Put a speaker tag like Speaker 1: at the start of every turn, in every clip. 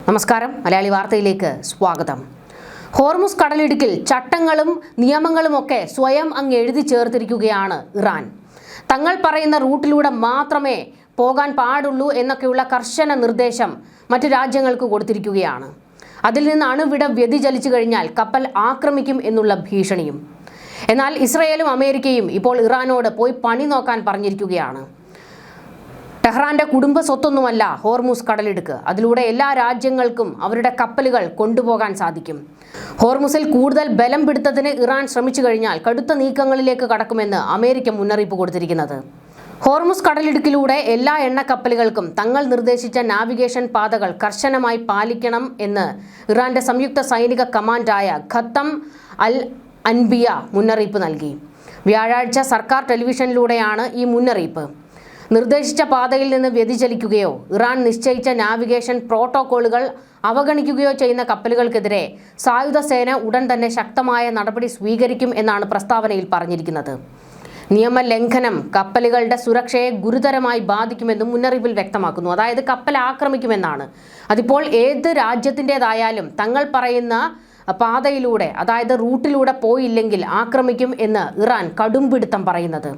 Speaker 1: നമസ്കാരം, മലയാളി വാർത്തയിലേക്ക് സ്വാഗതം. ഹോർമുസ് കടലിടുക്കിൽ ചട്ടങ്ങളും നിയമങ്ങളുമൊക്കെ സ്വയം അങ്ങ് എഴുതി ചേർത്തിരിക്കുകയാണ് ഇറാൻ. തങ്ങൾ പറയുന്ന റൂട്ടിലൂടെ മാത്രമേ പോകാൻ പാടുള്ളൂ എന്നൊക്കെയുള്ള കർശന നിർദ്ദേശം മറ്റു രാജ്യങ്ങൾക്ക് കൊടുത്തിരിക്കുകയാണ്. അതിൽ നിന്ന് അണുവിട വ്യതിചലിച്ചു കഴിഞ്ഞാൽ കപ്പൽ ആക്രമിക്കും എന്നുള്ള ഭീഷണിയും. എന്നാൽ ഇസ്രയേലും അമേരിക്കയും ഇപ്പോൾ ഇറാനോട് പോയി പണി നോക്കാൻ പറഞ്ഞിരിക്കുകയാണ്. ടെഹ്റാന്റെ കുടുംബ സ്വത്തൊന്നുമല്ല ഹോർമുസ് കടലിടുക്ക്. അതിലൂടെ എല്ലാ രാജ്യങ്ങൾക്കും അവരുടെ കപ്പലുകൾ കൊണ്ടുപോകാൻ സാധിക്കും. ഹോർമുസിൽ കൂടുതൽ ബലം പിടുത്തത്തിന് ഇറാൻ ശ്രമിച്ചു കഴിഞ്ഞാൽ കടുത്ത നീക്കങ്ങളിലേക്ക് കടക്കുമെന്ന് അമേരിക്ക മുന്നറിയിപ്പ് കൊടുത്തിരിക്കുന്നത്. ഹോർമുസ് കടലിടുക്കിലൂടെ എല്ലാ എണ്ണക്കപ്പലുകൾക്കും തങ്ങൾ നിർദ്ദേശിച്ച നാവിഗേഷൻ പാതകൾ കർശനമായി പാലിക്കണം എന്ന് ഇറാന്റെ സംയുക്ത സൈനിക കമാൻഡായ ഖത്തം അൽ അൻബിയ മുന്നറിയിപ്പ് നൽകി. വ്യാഴാഴ്ച സർക്കാർ ടെലിവിഷനിലൂടെയാണ് ഈ മുന്നറിയിപ്പ്. നിർദ്ദേശിച്ച പാതയിൽ നിന്ന് വ്യതിചലിക്കുകയോ ഇറാൻ നിശ്ചയിച്ച നാവിഗേഷൻ പ്രോട്ടോക്കോളുകൾ അവഗണിക്കുകയോ ചെയ്യുന്ന കപ്പലുകൾക്കെതിരെ സായുധ സേന ഉടൻ തന്നെ ശക്തമായ നടപടി സ്വീകരിക്കും എന്നാണ് പ്രസ്താവനയിൽ പറഞ്ഞിരിക്കുന്നത്. നിയമലംഘനം കപ്പലുകളുടെ സുരക്ഷയെ ഗുരുതരമായി ബാധിക്കുമെന്നും മുന്നറിയിപ്പിൽ വ്യക്തമാക്കുന്നു. അതായത് കപ്പൽ ആക്രമിക്കുമെന്നാണ്. അതിപ്പോൾ ഏത് രാജ്യത്തിൻ്റെതായാലും തങ്ങൾ പറയുന്ന പാതയിലൂടെ, അതായത് റൂട്ടിലൂടെ പോയില്ലെങ്കിൽ ആക്രമിക്കും എന്ന് ഇറാൻ കടുംപിടുത്തം പറയുന്നത്.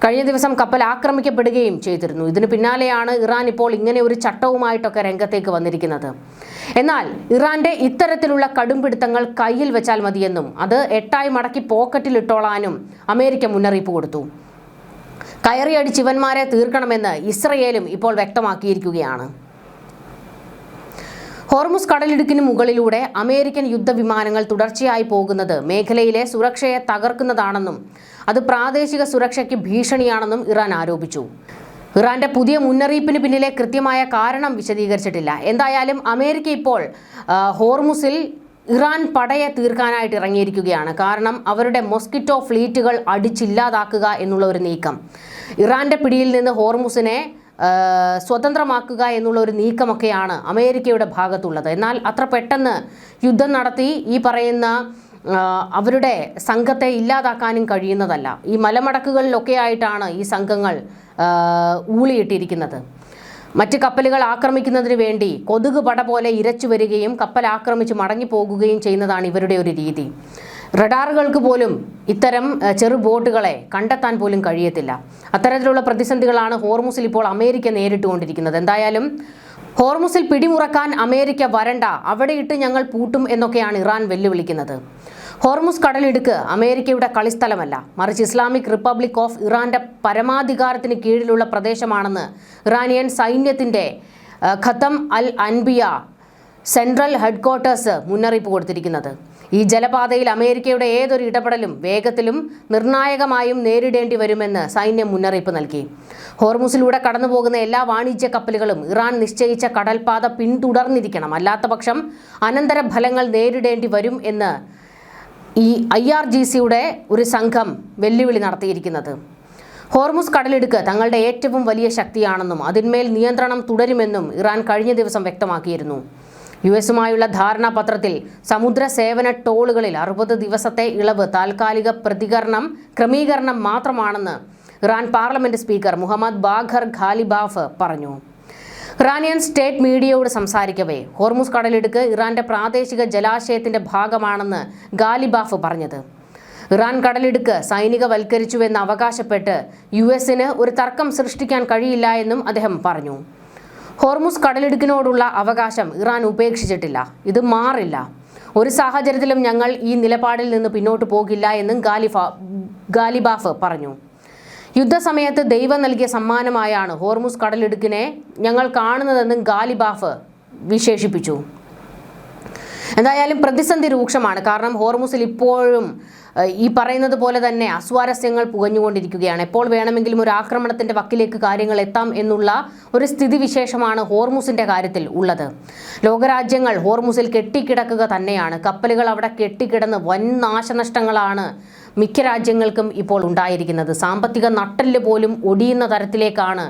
Speaker 1: കഴിഞ്ഞ ദിവസം കപ്പൽ ആക്രമിക്കപ്പെടുകയും ചെയ്തിരുന്നു. ഇതിന് പിന്നാലെയാണ് ഇറാൻ ഇപ്പോൾ ഇങ്ങനെ ഒരു ചട്ടവുമായിട്ടൊക്കെ രംഗത്തേക്ക് വന്നിരിക്കുന്നത്. എന്നാൽ ഇറാന്റെ ഇത്തരത്തിലുള്ള കടുംപിടുത്തങ്ങൾ കയ്യിൽ വെച്ചാൽ മതിയെന്നും അത് 8 മടക്കി പോക്കറ്റിലിട്ടോളാനും അമേരിക്ക മുന്നറിയിപ്പ് കൊടുത്തു. കയറിയടിച്ച് ഇവന്മാരെ തീർക്കണമെന്ന് ഇസ്രയേലും ഇപ്പോൾ വ്യക്തമാക്കിയിരിക്കുകയാണ്. ഹോർമുസ് കടലിടുക്കിന് മുകളിലൂടെ അമേരിക്കൻ യുദ്ധവിമാനങ്ങൾ തുടർച്ചയായി പോകുന്നത് മേഖലയിലെ സുരക്ഷയെ തകർക്കുന്നതാണെന്നും അത് പ്രാദേശിക സുരക്ഷയ്ക്ക് ഭീഷണിയാണെന്നും ഇറാൻ ആരോപിച്ചു. ഇറാന്റെ പുതിയ മുന്നറിയിപ്പിന് പിന്നിലെ കൃത്യമായ കാരണം വിശദീകരിച്ചിട്ടില്ല. എന്തായാലും അമേരിക്ക ഇപ്പോൾ ഹോർമുസിൽ ഇറാൻ പടയെ തീർക്കാനായിട്ട് ഇറങ്ങിയിരിക്കുകയാണ്. കാരണം അവരുടെ മോസ്കിറ്റോ ഫ്ലീറ്റുകൾ അടിച്ചില്ലാതാക്കുക എന്നുള്ള ഒരു നീക്കം, ഇറാന്റെ പിടിയിൽ നിന്ന് ഹോർമുസിനെ സ്വതന്ത്രമാക്കുക എന്നുള്ള ഒരു നീക്കമൊക്കെയാണ് അമേരിക്കയുടെ ഭാഗത്തുള്ളത്. എന്നാൽ അത്ര പെട്ടെന്ന് യുദ്ധം നടത്തി ഈ പറയുന്ന അവരുടെ സംഘത്തെ ഇല്ലാതാക്കാനും കഴിയുന്നതല്ല. ഈ മലമടക്കുകളിലൊക്കെ ആയിട്ടാണ് ഈ സംഘങ്ങൾ ഊളിയിട്ടിരിക്കുന്നത്. മറ്റ് കപ്പലുകൾ ആക്രമിക്കുന്നതിന് വേണ്ടി കൊതുക് പട പോലെ ഇരച്ചു വരികയും കപ്പൽ ആക്രമിച്ച് മടങ്ങിപ്പോകുകയും ചെയ്യുന്നതാണ് ഇവരുടെ ഒരു രീതി. റഡാറുകൾക്ക് പോലും ഇത്തരം ചെറു ബോട്ടുകളെ കണ്ടെത്താൻ പോലും കഴിയത്തില്ല. അത്തരത്തിലുള്ള പ്രതിസന്ധികളാണ് ഹോർമുസിൽ ഇപ്പോൾ അമേരിക്ക നേരിട്ടുകൊണ്ടിരിക്കുന്നത്. എന്തായാലും ഹോർമുസിൽ പിടിമുറക്കാൻ അമേരിക്ക വരണ്ട, അവിടെയിട്ട് ഞങ്ങൾ പൂട്ടും എന്നൊക്കെയാണ് ഇറാൻ വെല്ലുവിളിക്കുന്നത്. ഹോർമുസ് കടലിടുക്ക് അമേരിക്കയുടെ കളിസ്ഥലമല്ല, മറിച്ച് ഇസ്ലാമിക് റിപ്പബ്ലിക് ഓഫ് ഇറാന്റെ പരമാധികാരത്തിന് കീഴിലുള്ള പ്രദേശമാണെന്ന് ഇറാനിയൻ സൈന്യത്തിന്റെ ഖത്തം അൽ അൻബിയ സെൻട്രൽ ഹെഡ്ക്വാർട്ടേഴ്സ് മുന്നറിയിപ്പ് കൊടുത്തിരിക്കുന്നത്. ഈ ജലപാതയിൽ അമേരിക്കയുടെ ഏതൊരു ഇടപെടലും വേഗത്തിലും നിർണായകമായും നേരിടേണ്ടി വരുമെന്ന് സൈന്യം മുന്നറിയിപ്പ് നൽകി. ഹോർമുസിലൂടെ കടന്നുപോകുന്ന എല്ലാ വാണിജ്യ കപ്പലുകളും ഇറാൻ നിശ്ചയിച്ച കടൽപാത പിന്തുടർന്നിരിക്കണം, അല്ലാത്തപക്ഷം അനന്തര ഫലങ്ങൾ നേരിടേണ്ടി വരും എന്ന് ഈ IRGCയുടെ ഒരു സംഘം വെല്ലുവിളി നടത്തിയിരിക്കുന്നത്. ഹോർമുസ് കടലിടുക്ക് തങ്ങളുടെ ഏറ്റവും വലിയ ശക്തിയാണെന്നും അതിന്മേൽ നിയന്ത്രണം തുടരുമെന്നും ഇറാൻ കഴിഞ്ഞ ദിവസം വ്യക്തമാക്കിയിരുന്നു. US-ഉമായുള്ള ധാരണാപത്രത്തിൽ സമുദ്ര സേവന ടോളുകളിൽ 60 ദിവസത്തെ ഇളവ് താൽക്കാലിക ക്രമീകരണം മാത്രമാണെന്ന് Iran parliament speaker Mohammad Bagher Ghalibaf പറഞ്ഞു. ഇറാനിയൻ സ്റ്റേറ്റ് മീഡിയയോട് സംസാരിക്കവേ ഹോർമുസ് കടലിടുക്ക് ഇറാന്റെ പ്രാദേശിക ജലാശയത്തിന്റെ ഭാഗമാണെന്ന് ഖാലിബാഫ് പറഞ്ഞത്. ഇറാൻ കടലിടുക്ക് സൈനികവൽക്കരിച്ചുവെന്ന് അവകാശപ്പെട്ട് US-ന് ഒരു തർക്കം സൃഷ്ടിക്കാൻ കഴിയില്ല എന്നും അദ്ദേഹം പറഞ്ഞു. ഹോർമുസ് കടലിടുക്കിനോടുള്ള അവകാശം ഇറാൻ ഉപേക്ഷിച്ചിട്ടില്ല, ഇത് മാറില്ല. ഒരു സാഹചര്യത്തിലും ഞങ്ങൾ ഈ നിലപാടിൽ നിന്ന് പിന്നോട്ട് പോകില്ല എന്നും ഖാലിബാഫ് പറഞ്ഞു. യുദ്ധസമയത്ത് ദൈവം നൽകിയ സമ്മാനമായാണ് ഹോർമുസ് കടലിടുക്കിനെ ഞങ്ങൾ കാണുന്നതെന്നും ഖാലിബാഫ് വിശേഷിപ്പിച്ചു. എന്തായാലും പ്രതിസന്ധി രൂക്ഷമാണ്. കാരണം ഹോർമുസിൽ ഇപ്പോഴും ഈ പറയുന്നത് പോലെ തന്നെ അസ്വാരസ്യങ്ങൾ പുകഞ്ഞുകൊണ്ടിരിക്കുകയാണ്. എപ്പോൾ വേണമെങ്കിലും ഒരു ആക്രമണത്തിന്റെ വക്കിലേക്ക് കാര്യങ്ങൾ എത്താം എന്നുള്ള ഒരു സ്ഥിതിവിശേഷമാണ് ഹോർമുസിന്റെ കാര്യത്തിൽ ഉള്ളത്. ലോകരാജ്യങ്ങൾ ഹോർമുസിൽ കെട്ടിക്കിടക്കുക തന്നെയാണ്. കപ്പലുകൾ അവിടെ കെട്ടിക്കിടന്ന് വൻ നാശനഷ്ടങ്ങളാണ് മിക്ക രാജ്യങ്ങൾക്കും ഇപ്പോൾ ഉണ്ടായിരിക്കുന്നത്. സാമ്പത്തിക നട്ടെല്ല് പോലും ഒടിയുന്ന തരത്തിലേക്കാണ്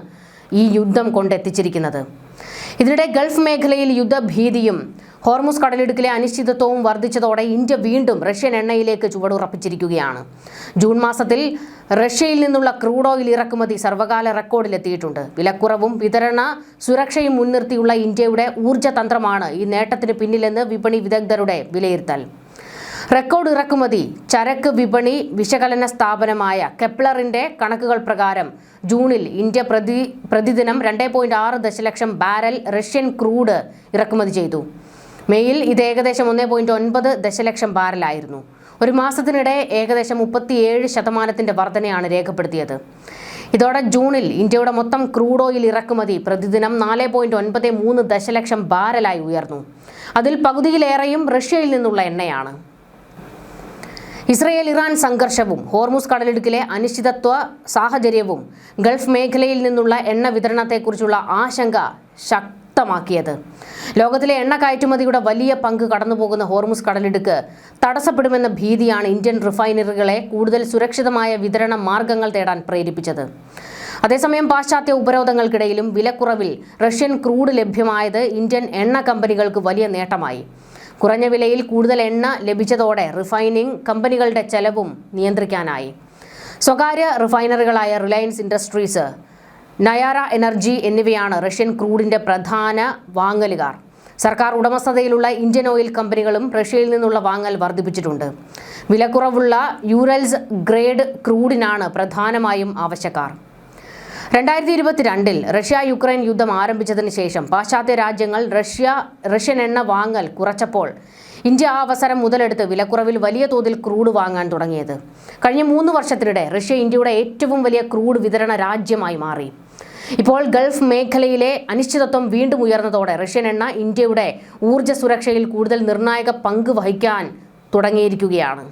Speaker 1: ഈ യുദ്ധം കൊണ്ടെത്തിച്ചിരിക്കുന്നത്. ഇതിനിടെ ഗൾഫ് മേഖലയിൽ യുദ്ധഭീതിയും ഹോർമുസ് കടലിടുക്കിലെ അനിശ്ചിതത്വവും വർദ്ധിച്ചതോടെ ഇന്ത്യ വീണ്ടും റഷ്യൻ എണ്ണയിലേക്ക് ചുവടുറപ്പിച്ചിരിക്കുകയാണ്. ജൂൺ മാസത്തിൽ റഷ്യയിൽ നിന്നുള്ള ക്രൂഡ് ഓയിൽ ഇറക്കുമതി സർവകാല റെക്കോർഡിലെത്തിയിട്ടുണ്ട്. വിലക്കുറവും വിതരണ സുരക്ഷയും മുൻനിർത്തിയുള്ള ഇന്ത്യയുടെ ഊർജ്ജ തന്ത്രമാണ് ഈ നേട്ടത്തിന് പിന്നിലെന്ന് വിപണി വിദഗ്ധരുടെ വിലയിരുത്തൽ. റെക്കോർഡ് ഇറക്കുമതി ചരക്ക് വിപണി വിശകലന സ്ഥാപനമായ കെപ്ലറിന്റെ കണക്കുകൾ പ്രകാരം ജൂണിൽ ഇന്ത്യ പ്രതിദിനം 2.6 ദശലക്ഷം ബാരൽ റഷ്യൻ ക്രൂഡ് ഇറക്കുമതി ചെയ്തു. മെയ്യിൽ ഇത് ഏകദേശം 1.9 ദശലക്ഷം ബാരലായിരുന്നു. ഒരു മാസത്തിനിടെ ഏകദേശം 37% വർധനയാണ് രേഖപ്പെടുത്തിയത്. ഇതോടെ ജൂണിൽ ഇന്ത്യയുടെ മൊത്തം ക്രൂഡ് ഓയിൽ ഇറക്കുമതി പ്രതിദിനം 4.93 ദശലക്ഷം ബാരലായി ഉയർന്നു. അതിൽ പകുതിയിലേറെയും റഷ്യയിൽ നിന്നുള്ള എണ്ണയാണ്. ഇസ്രയേൽ ഇറാൻ സംഘർഷവും ഹോർമുസ് കടലിടുക്കിലെ അനിശ്ചിതത്വ സാഹചര്യവും ഗൾഫ് മേഖലയിൽ നിന്നുള്ള എണ്ണ വിതരണത്തെക്കുറിച്ചുള്ള ആശങ്ക ശക്തമാക്കിയത്. ലോകത്തിലെ എണ്ണ കയറ്റുമതിയുടെ വലിയ പങ്ക് കടന്നുപോകുന്ന ഹോർമുസ് കടലിടുക്ക് തടസ്സപ്പെടുമെന്ന ഭീതിയാണ് ഇന്ത്യൻ റിഫൈനറികളെ കൂടുതൽ സുരക്ഷിതമായ വിതരണ മാർഗങ്ങൾ തേടാൻ പ്രേരിപ്പിച്ചത്. അതേസമയം പാശ്ചാത്യ ഉപരോധങ്ങൾക്കിടയിലും വിലക്കുറവിൽ റഷ്യൻ ക്രൂഡ് ലഭ്യമായത് ഇന്ത്യൻ എണ്ണ കമ്പനികൾക്ക് വലിയ നേട്ടമായി. കുറഞ്ഞ വിലയിൽ കൂടുതൽ എണ്ണ ലഭിച്ചതോടെ റിഫൈനിംഗ് കമ്പനികളുടെ ചെലവും നിയന്ത്രിക്കാനായി. സ്വകാര്യ റിഫൈനറികളായ റിലയൻസ് ഇൻഡസ്ട്രീസ്, നയാര എനർജി എന്നിവയാണ് റഷ്യൻ ക്രൂഡിന്റെ പ്രധാന വാങ്ങലുകാർ. സർക്കാർ ഉടമസ്ഥതയിലുള്ള ഇന്ത്യൻ ഓയിൽ കമ്പനികളും റഷ്യയിൽ നിന്നുള്ള വാങ്ങൽ വർദ്ധിപ്പിച്ചിട്ടുണ്ട്. വിലക്കുറവുള്ള യൂറൽസ് ഗ്രേഡ് ക്രൂഡിനാണ് പ്രധാനമായും ആവശ്യക്കാർ. 2022 റഷ്യ യുക്രൈൻ യുദ്ധം ആരംഭിച്ചതിന് ശേഷം പാശ്ചാത്യ രാജ്യങ്ങൾ റഷ്യൻ എണ്ണ വാങ്ങൽ കുറച്ചപ്പോൾ ഇന്ത്യ ആ അവസരം മുതലെടുത്ത് വിലക്കുറവിൽ വലിയ തോതിൽ ക്രൂഡ് വാങ്ങാൻ തുടങ്ങിയത്. കഴിഞ്ഞ 3 വർഷത്തിനിടെ റഷ്യ ഇന്ത്യയുടെ ഏറ്റവും വലിയ ക്രൂഡ് വിതരണ രാജ്യമായി മാറി. ഇപ്പോൾ ഗൾഫ് മേഖലയിലെ അനിശ്ചിതത്വം വീണ്ടും ഉയർന്നതോടെ റഷ്യൻ എണ്ണ ഇന്ത്യയുടെ ഊർജ്ജ സുരക്ഷയിൽ കൂടുതൽ നിർണായക പങ്ക് വഹിക്കാൻ തുടങ്ങിയിരിക്കുകയാണ്.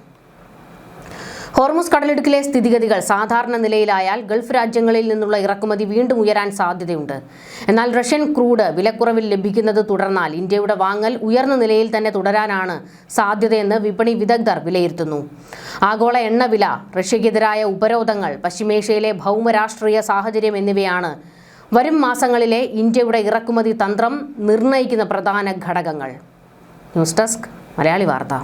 Speaker 1: ഹോർമുസ് കടലിടുക്കിലെ സ്ഥിതിഗതികൾ സാധാരണ നിലയിലായാൽ ഗൾഫ് രാജ്യങ്ങളിൽ നിന്നുള്ള ഇറക്കുമതി വീണ്ടും ഉയരാൻ സാധ്യതയുണ്ട്. എന്നാൽ റഷ്യൻ ക്രൂഡ് വിലക്കുറവിൽ ലഭിക്കുന്നത് തുടർന്നാൽ ഇന്ത്യയുടെ വാങ്ങൽ ഉയർന്ന നിലയിൽ തന്നെ തുടരാനാണ് സാധ്യതയെന്ന് വിപണി വിദഗ്ധർ വിലയിരുത്തുന്നു. ആഗോള എണ്ണവില, റഷ്യക്കെതിരായ ഉപരോധങ്ങൾ, പശ്ചിമേഷ്യയിലെ ഭൗമരാഷ്ട്രീയ സാഹചര്യം എന്നിവയാണ് വരും മാസങ്ങളിലെ ഇന്ത്യയുടെ ഇറക്കുമതി തന്ത്രം നിർണ്ണയിക്കുന്ന പ്രധാന ഘടകങ്ങൾ. ന്യൂസ് ഡെസ്ക്, മലയാളി വാർത്ത.